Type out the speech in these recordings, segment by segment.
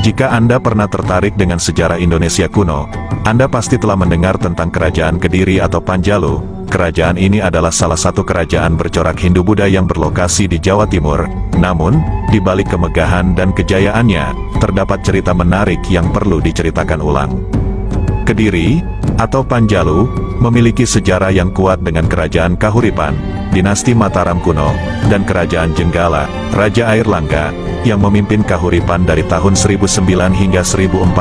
Jika Anda pernah tertarik dengan sejarah Indonesia kuno, Anda pasti telah mendengar tentang Kerajaan Kediri atau Panjalu. Kerajaan ini adalah salah satu kerajaan bercorak Hindu-Buddha yang berlokasi di Jawa Timur. Namun, di balik kemegahan dan kejayaannya, terdapat cerita menarik yang perlu diceritakan ulang. Kediri, atau Panjalu, memiliki sejarah yang kuat dengan Kerajaan Kahuripan, Dinasti Mataram kuno, dan Kerajaan Jenggala, Raja Air Langga, yang memimpin Kahuripan dari tahun 1009 hingga 1042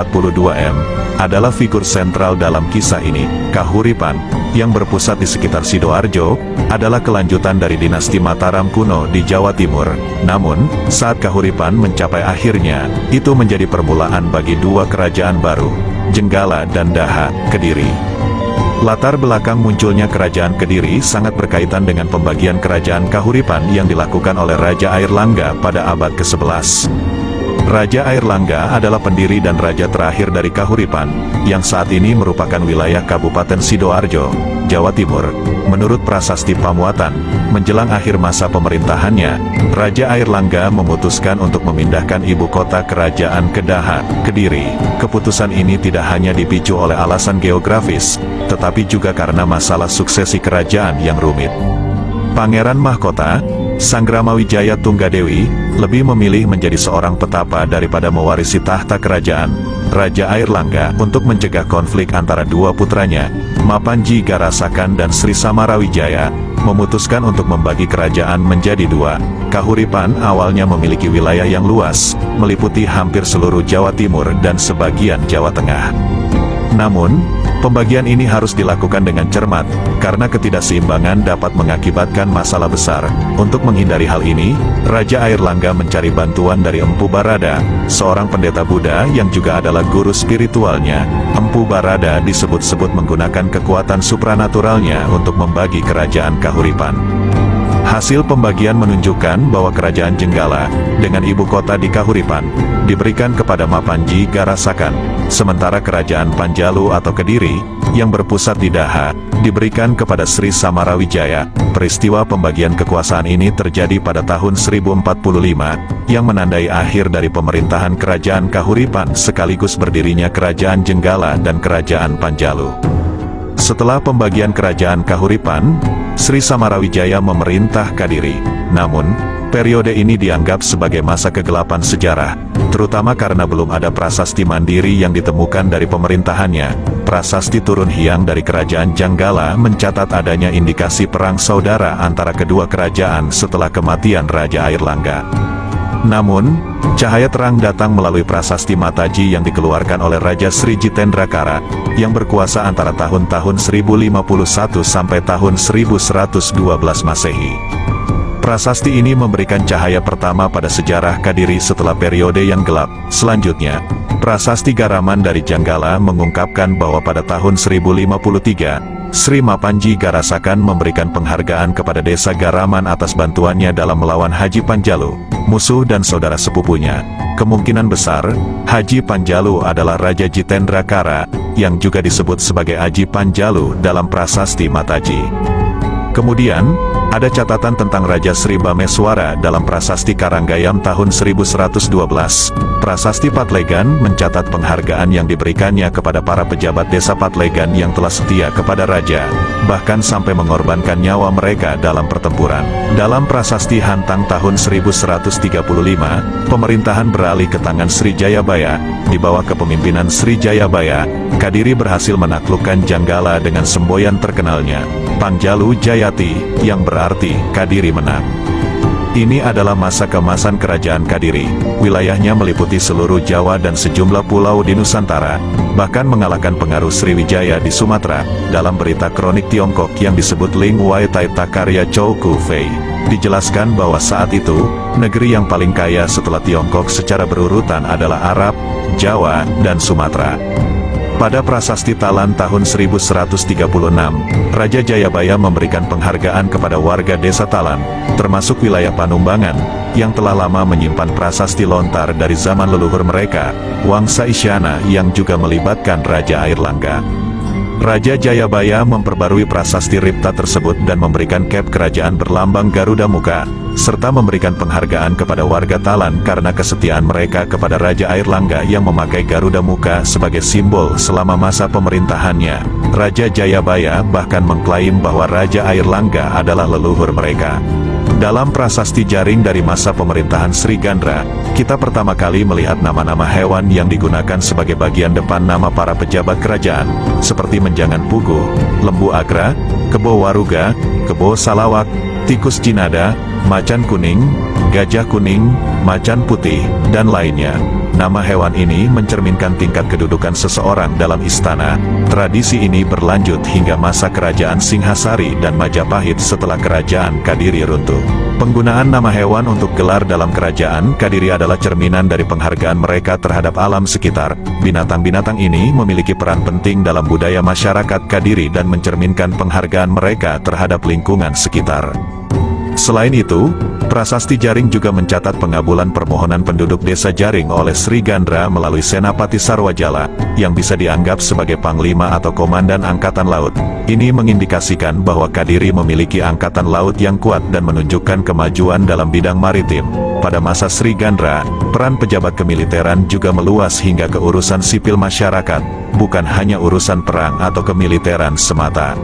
M, adalah figur sentral dalam kisah ini. Kahuripan, yang berpusat di sekitar Sidoarjo, adalah kelanjutan dari dinasti Mataram kuno di Jawa Timur. Namun, saat Kahuripan mencapai akhirnya, itu menjadi permulaan bagi dua kerajaan baru, Jenggala dan Daha, Kediri. Latar belakang munculnya Kerajaan Kediri sangat berkaitan dengan pembagian Kerajaan Kahuripan yang dilakukan oleh Raja Air Langga pada abad ke-11. Raja Air Langga adalah pendiri dan raja terakhir dari Kahuripan, yang saat ini merupakan wilayah Kabupaten Sidoarjo, Jawa Timur. Menurut prasasti Pamuatan, menjelang akhir masa pemerintahannya, Raja Air Langga memutuskan untuk memindahkan ibu kota kerajaan ke Daha, Kediri. Keputusan ini tidak hanya dipicu oleh alasan geografis, tetapi juga karena masalah suksesi kerajaan yang rumit. Pangeran Mahkota, Sanggramawijaya Tunggadewi, lebih memilih menjadi seorang petapa daripada mewarisi tahta kerajaan. Raja Air Langga, untuk mencegah konflik antara dua putranya, Mapanji Garasakan dan Sri Samarawijaya, memutuskan untuk membagi kerajaan menjadi dua. Kahuripan awalnya memiliki wilayah yang luas, meliputi hampir seluruh Jawa Timur dan sebagian Jawa Tengah. Namun, pembagian ini harus dilakukan dengan cermat, karena ketidakseimbangan dapat mengakibatkan masalah besar. Untuk menghindari hal ini, Raja Air Langga mencari bantuan dari Empu Barada, seorang pendeta Buddha yang juga adalah guru spiritualnya. Empu Barada disebut-sebut menggunakan kekuatan supranaturalnya untuk membagi kerajaan Kahuripan. Hasil pembagian menunjukkan bahwa Kerajaan Jenggala, dengan ibu kota di Kahuripan, diberikan kepada Mapanji Garasakan, sementara Kerajaan Panjalu atau Kediri, yang berpusat di Daha, diberikan kepada Sri Samarawijaya. Peristiwa pembagian kekuasaan ini terjadi pada tahun 1045, yang menandai akhir dari pemerintahan Kerajaan Kahuripan sekaligus berdirinya Kerajaan Jenggala dan Kerajaan Panjalu. Setelah pembagian Kerajaan Kahuripan, Sri Samarawijaya memerintah Kediri. Namun, periode ini dianggap sebagai masa kegelapan sejarah, terutama karena belum ada prasasti mandiri yang ditemukan dari pemerintahannya. Prasasti turun hyang dari Kerajaan Jenggala mencatat adanya indikasi perang saudara antara kedua kerajaan setelah kematian Raja Air Langga. Namun, cahaya terang datang melalui prasasti Mataji yang dikeluarkan oleh Raja Sri Jitendrakara, yang berkuasa antara tahun-tahun 1051 sampai tahun 1112 Masehi. Prasasti ini memberikan cahaya pertama pada sejarah Kediri setelah periode yang gelap. Selanjutnya, prasasti Garaman dari Jenggala mengungkapkan bahwa pada tahun 1053, Sri Mapanji Garasakan memberikan penghargaan kepada desa Garaman atas bantuannya dalam melawan Haji Panjalu, musuh dan saudara sepupunya. Kemungkinan besar, Haji Panjalu adalah Raja Jitendrakara, yang juga disebut sebagai Aji Panjalu dalam prasasti Mataji. Kemudian, ada catatan tentang Raja Sri Bameswara dalam prasasti Karanggayam tahun 1112. Prasasti Patlegan mencatat penghargaan yang diberikannya kepada para pejabat desa Patlegan yang telah setia kepada raja, bahkan sampai mengorbankan nyawa mereka dalam pertempuran. Dalam prasasti Hantang tahun 1135, pemerintahan beralih ke tangan Sri Jayabaya. Di bawah kepemimpinan Sri Jayabaya, Kediri berhasil menaklukkan Jenggala dengan semboyan terkenalnya, Panjalu Jayati, yang berarti Kediri menang. Ini adalah masa keemasan Kerajaan Kediri. Wilayahnya meliputi seluruh Jawa dan sejumlah pulau di Nusantara, bahkan mengalahkan pengaruh Sriwijaya di Sumatera. Dalam berita kronik Tiongkok yang disebut Ling Wai Taita Karya Chow Ku Fei, dijelaskan bahwa saat itu, negeri yang paling kaya setelah Tiongkok secara berurutan adalah Arab, Jawa, dan Sumatera. Pada prasasti Talan tahun 1136, Raja Jayabaya memberikan penghargaan kepada warga desa Talan, termasuk wilayah Panumbangan, yang telah lama menyimpan prasasti lontar dari zaman leluhur mereka, Wangsa Isyana yang juga melibatkan Raja Air Langga. Raja Jayabaya memperbarui prasasti Ripta tersebut dan memberikan cap kerajaan berlambang Garuda Muka, serta memberikan penghargaan kepada warga Talan karena kesetiaan mereka kepada Raja Airlangga yang memakai Garuda Muka sebagai simbol selama masa pemerintahannya. Raja Jayabaya bahkan mengklaim bahwa Raja Airlangga adalah leluhur mereka. Dalam prasasti jaring dari masa pemerintahan Sri Gandra, kita pertama kali melihat nama-nama hewan yang digunakan sebagai bagian depan nama para pejabat kerajaan, seperti menjangan pugu, lembu agra, kebo waruga, kebo salawak, tikus jinada, macan kuning, gajah kuning, macan putih, dan lainnya. Nama hewan ini mencerminkan tingkat kedudukan seseorang dalam istana. Tradisi ini berlanjut hingga masa kerajaan Singhasari dan Majapahit setelah kerajaan Kadiri runtuh. Penggunaan nama hewan untuk gelar dalam kerajaan Kadiri adalah cerminan dari penghargaan mereka terhadap alam sekitar. Binatang-binatang ini memiliki peran penting dalam budaya masyarakat Kadiri dan mencerminkan penghargaan mereka terhadap lingkungan sekitar. Selain itu, prasasti Jaring juga mencatat pengabulan permohonan penduduk desa Jaring oleh Sri Gandra melalui Senapati Sarwajala, yang bisa dianggap sebagai panglima atau komandan angkatan laut. Ini mengindikasikan bahwa Kadiri memiliki angkatan laut yang kuat dan menunjukkan kemajuan dalam bidang maritim. Pada masa Sri Gandra, peran pejabat kemiliteran juga meluas hingga ke urusan sipil masyarakat, bukan hanya urusan perang atau kemiliteran semata.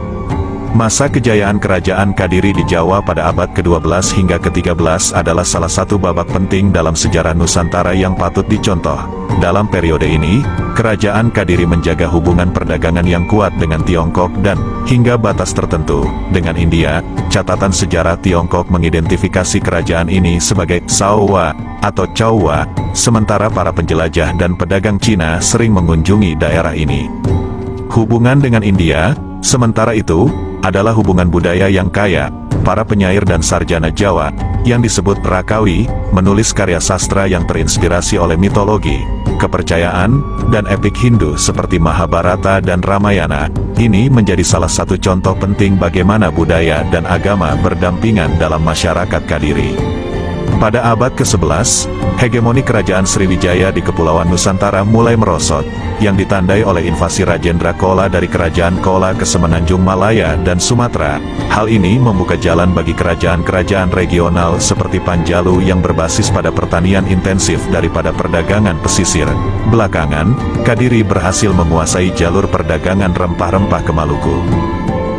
Masa kejayaan kerajaan Kadiri di Jawa pada abad ke-12 hingga ke-13 adalah salah satu babak penting dalam sejarah Nusantara yang patut dicontoh. Dalam periode ini, kerajaan Kadiri menjaga hubungan perdagangan yang kuat dengan Tiongkok dan, hingga batas tertentu, dengan India. Catatan sejarah Tiongkok mengidentifikasi kerajaan ini sebagai Saowa atau Chauwa, sementara para penjelajah dan pedagang Cina sering mengunjungi daerah ini. Hubungan dengan India, sementara itu, adalah hubungan budaya yang kaya. Para penyair dan sarjana Jawa, yang disebut Rakawi, menulis karya sastra yang terinspirasi oleh mitologi, kepercayaan, dan epik Hindu seperti Mahabharata dan Ramayana. Ini menjadi salah satu contoh penting bagaimana budaya dan agama berdampingan dalam masyarakat Kadiri. Pada abad ke-11, hegemoni kerajaan Sriwijaya di Kepulauan Nusantara mulai merosot, yang ditandai oleh invasi Rajendra Chola dari kerajaan Chola ke Semenanjung Malaya dan Sumatera. Hal ini membuka jalan bagi kerajaan-kerajaan regional seperti Panjalu yang berbasis pada pertanian intensif daripada perdagangan pesisir. Belakangan, Kadiri berhasil menguasai jalur perdagangan rempah-rempah ke Maluku.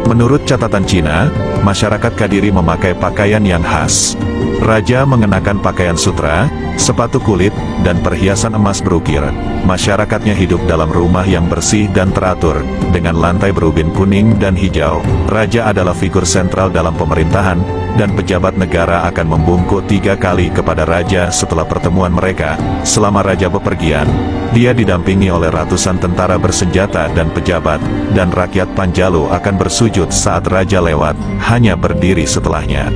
Menurut catatan Cina, masyarakat Kadiri memakai pakaian yang khas. Raja mengenakan pakaian sutra, sepatu kulit, dan perhiasan emas berukir. Masyarakatnya hidup dalam rumah yang bersih dan teratur, dengan lantai berubin kuning dan hijau. Raja adalah figur sentral dalam pemerintahan, dan pejabat negara akan membungkuk 3 kali kepada raja setelah pertemuan mereka. Selama raja bepergian, dia didampingi oleh ratusan tentara bersenjata dan pejabat, dan rakyat Panjalu akan bersujud saat raja lewat, hanya berdiri setelahnya.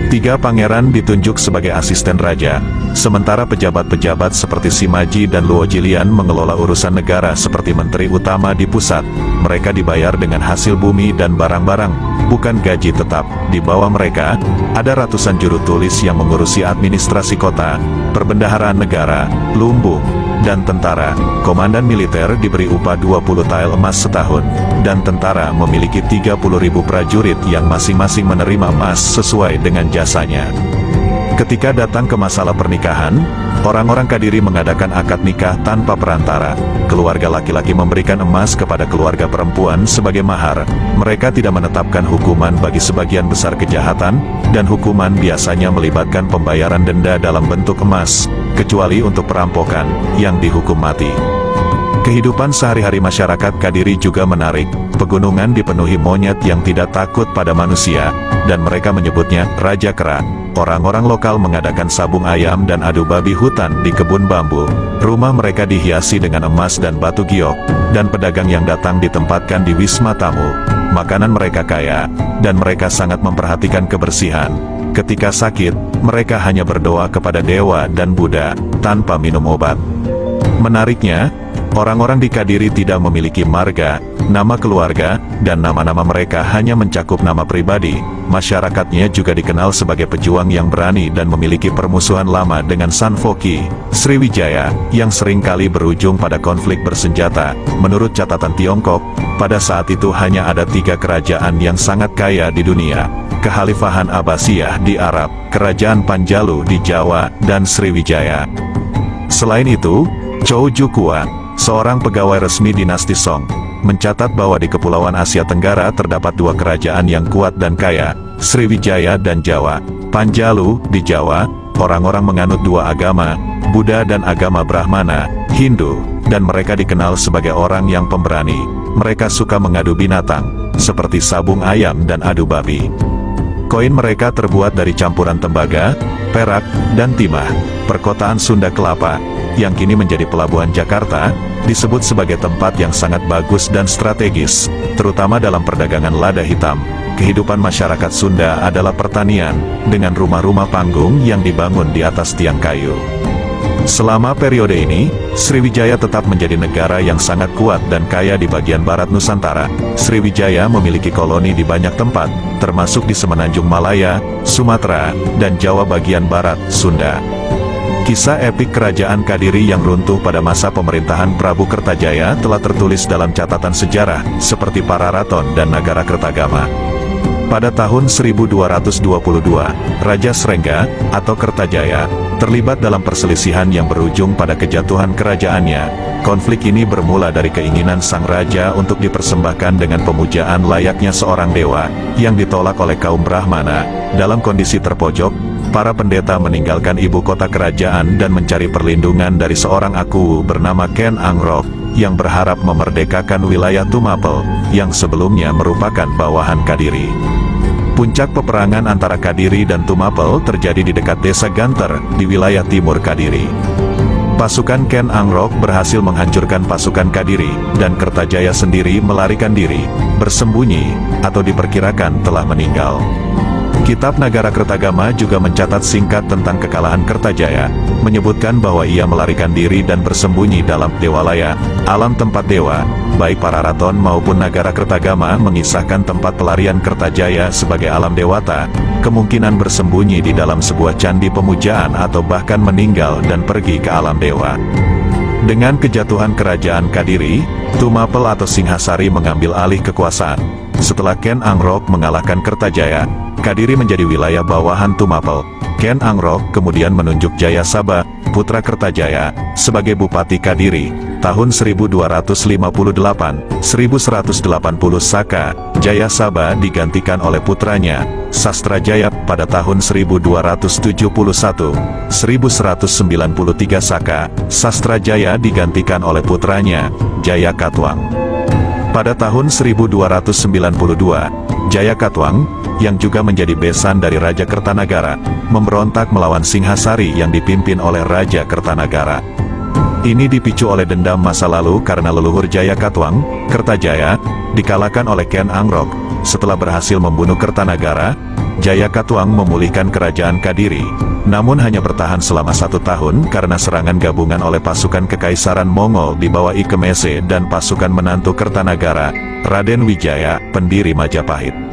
3 pangeran ditunjuk sebagai asisten raja, sementara pejabat-pejabat seperti Simaji dan Luojilian mengelola urusan negara seperti menteri utama di pusat. Mereka dibayar dengan hasil bumi dan barang-barang, bukan gaji tetap. Di bawah mereka, ada ratusan juru tulis yang mengurusi administrasi kota, perbendaharaan negara, lumbung, dan tentara. Komandan militer diberi upah 20 tael emas setahun, dan tentara memiliki 30.000 prajurit yang masing-masing menerima emas sesuai dengan jasanya. Ketika datang ke masalah pernikahan, orang-orang Kadiri mengadakan akad nikah tanpa perantara. Keluarga laki-laki memberikan emas kepada keluarga perempuan sebagai mahar. Mereka tidak menetapkan hukuman bagi sebagian besar kejahatan, dan hukuman biasanya melibatkan pembayaran denda dalam bentuk emas, kecuali untuk perampokan, yang dihukum mati. Kehidupan sehari-hari masyarakat Kadiri juga menarik. Pegunungan dipenuhi monyet yang tidak takut pada manusia, dan mereka menyebutnya Raja Kera. Orang-orang lokal mengadakan sabung ayam dan adu babi hutan di kebun bambu. Rumah mereka dihiasi dengan emas dan batu giok, dan pedagang yang datang ditempatkan di wisma tamu. Makanan mereka kaya, dan mereka sangat memperhatikan kebersihan. Ketika sakit, mereka hanya berdoa kepada dewa dan Buddha, tanpa minum obat. Menariknya, Orang-orang di Kadiri tidak memiliki marga, nama keluarga, dan nama-nama mereka hanya mencakup nama pribadi. Masyarakatnya juga dikenal sebagai pejuang yang berani dan memiliki permusuhan lama dengan Sanfoki, Sriwijaya, yang sering kali berujung pada konflik bersenjata. Menurut catatan Tiongkok, pada saat itu hanya ada 3 kerajaan yang sangat kaya di dunia: Kekhalifahan Abbasiyah di Arab, Kerajaan Panjalu di Jawa, dan Sriwijaya. Selain itu, Chow Jukua, seorang pegawai resmi dinasti Song, mencatat bahwa di Kepulauan Asia Tenggara terdapat 2 kerajaan yang kuat dan kaya, Sriwijaya dan Jawa. Panjalu, di Jawa, orang-orang menganut 2 agama, Buddha dan agama Brahmana, Hindu, dan mereka dikenal sebagai orang yang pemberani. Mereka suka mengadu binatang, seperti sabung ayam dan adu babi. Koin mereka terbuat dari campuran tembaga, perak, dan timah. Perkotaan Sunda Kelapa, yang kini menjadi pelabuhan Jakarta, disebut sebagai tempat yang sangat bagus dan strategis, terutama dalam perdagangan lada hitam. Kehidupan masyarakat Sunda adalah pertanian, dengan rumah-rumah panggung yang dibangun di atas tiang kayu. Selama periode ini, Sriwijaya tetap menjadi negara yang sangat kuat dan kaya di bagian barat Nusantara. Sriwijaya memiliki koloni di banyak tempat, termasuk di Semenanjung Malaya, Sumatera, dan Jawa bagian barat, Sunda. Kisah epik Kerajaan Kadiri yang runtuh pada masa pemerintahan Prabu Kertajaya telah tertulis dalam catatan sejarah, seperti Pararaton dan Nagara Kertagama. Pada tahun 1222, Raja Srengga, atau Kertajaya, terlibat dalam perselisihan yang berujung pada kejatuhan kerajaannya. Konflik ini bermula dari keinginan sang raja untuk dipersembahkan dengan pemujaan layaknya seorang dewa, yang ditolak oleh kaum Brahmana. Dalam kondisi terpojok, para pendeta meninggalkan ibu kota kerajaan dan mencari perlindungan dari seorang aku bernama Ken Angrok, yang berharap memerdekakan wilayah Tumapel, yang sebelumnya merupakan bawahan Kadiri. Puncak peperangan antara Kadiri dan Tumapel terjadi di dekat desa Ganter, di wilayah timur Kadiri. Pasukan Ken Angrok berhasil menghancurkan pasukan Kadiri, dan Kertajaya sendiri melarikan diri, bersembunyi, atau diperkirakan telah meninggal. Kitab Nagara Kertagama juga mencatat singkat tentang kekalahan Kertajaya, menyebutkan bahwa ia melarikan diri dan bersembunyi dalam Dewalaya, alam tempat dewa. Baik Pararaton maupun Nagara Kertagama mengisahkan tempat pelarian Kertajaya sebagai alam dewata, kemungkinan bersembunyi di dalam sebuah candi pemujaan atau bahkan meninggal dan pergi ke alam dewa. Dengan kejatuhan kerajaan Kadiri, Tumapel atau Singhasari mengambil alih kekuasaan. Setelah Ken Angrok mengalahkan Kertajaya, Kadiri menjadi wilayah bawahan Tumapel. Ken Angrok kemudian menunjuk Jayasaba, putra Kertajaya, sebagai Bupati Kadiri. Tahun 1258, 1180 Saka, Jayasaba digantikan oleh putranya, Sastrajaya. Pada tahun 1271, 1193 Saka, Sastrajaya digantikan oleh putranya, Jayakatwang. Pada tahun 1292, Jayakatwang, yang juga menjadi besan dari Raja Kertanagara, memberontak melawan Singhasari yang dipimpin oleh Raja Kertanagara. Ini dipicu oleh dendam masa lalu karena leluhur Jayakatwang, Kertajaya, dikalahkan oleh Ken Angrok. Setelah berhasil membunuh Kertanagara, Jayakatwang memulihkan kerajaan Kadiri, namun hanya bertahan selama 1 tahun karena serangan gabungan oleh pasukan Kekaisaran Mongol di bawah Ikemese dan pasukan menantu Kertanagara, Raden Wijaya, pendiri Majapahit.